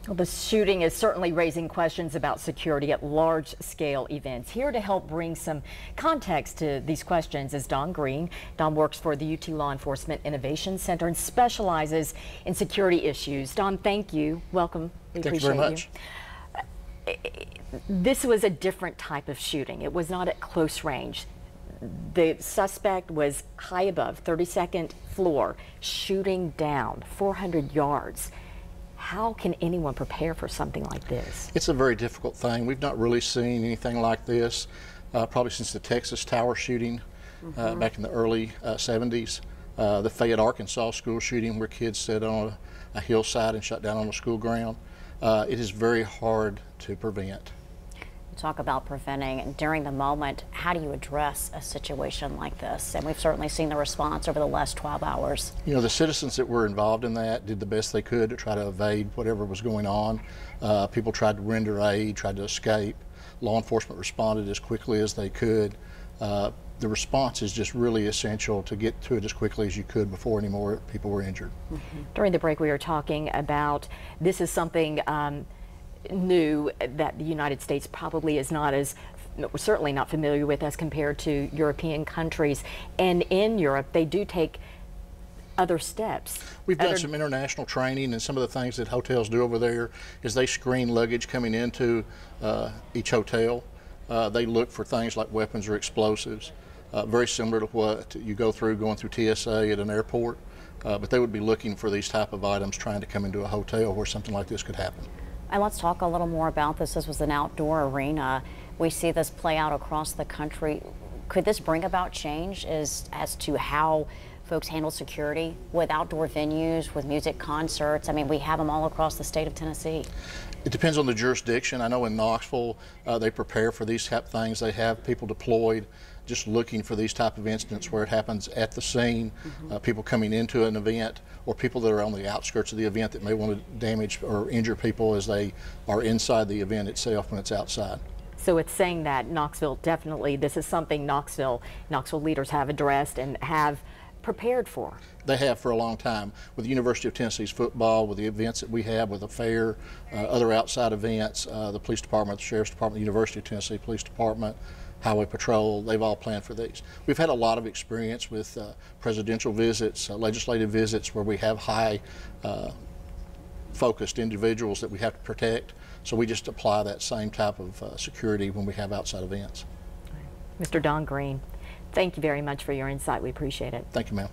Well, the shooting is certainly raising questions about security at large-scale events. Here to help bring some context to these questions is Don Green. Don works for the UT Law Enforcement Innovation Center and specializes in security issues. Don, thank you. Welcome. We appreciate you. Thank you very much. This was a different type of shooting. It was not at close range. The suspect was high above, 32nd floor, shooting down 400 yards. How can anyone prepare for something like this? It's a very difficult thing. We've not really seen anything like this probably since the Texas Tower shooting back in the early 70s. The Fayette, Arkansas school shooting where kids sat on a hillside and shot down on a school ground. It is very hard to prevent. Talk about preventing during the moment. How do you address a situation like this? And we've certainly seen the response over the last 12 hours. You know, the citizens that were involved in that did the best they could to try to evade whatever was going on. People tried to render aid, tried to escape. Law enforcement responded as quickly as they could. The response is just really essential to get to it as quickly as you could before any more people were injured. During the break we were talking about this is something new that the United States probably is not as, certainly not familiar with as compared to European countries. And in Europe, they do take other steps. We've done some international training, and some of the things that hotels do over there is they screen luggage coming into each hotel. They look for things like weapons or explosives, very similar to what you go through going through TSA at an airport. But they would be looking for these type of items trying to come into a hotel where something like this could happen. And let's talk a little more about this. This was an outdoor arena. We see this play out across the country. Could this bring about change as to how folks handle security with outdoor venues, with music concerts? I mean, we have them all across the state of Tennessee. It depends on the jurisdiction. I know in Knoxville, they prepare for these type of things. They have people deployed just looking for these type of incidents where it happens at the scene, people coming into an event, or people that are on the outskirts of the event that may want to damage or injure people as they are inside the event itself when it's outside. So it's saying that Knoxville, definitely, this is something Knoxville leaders have addressed and have prepared for. They have for a long time. With the University of Tennessee's football, with the events that we have, with the fair, other outside events, the police department, the sheriff's department, the University of Tennessee Police Department, Highway Patrol, they've all planned for these. We've had a lot of experience with presidential visits, legislative visits where we have high focused individuals that we have to protect. So we just apply that same type of security when we have outside events. Mr. Don Green, thank you very much for your insight. We appreciate it. Thank you, ma'am.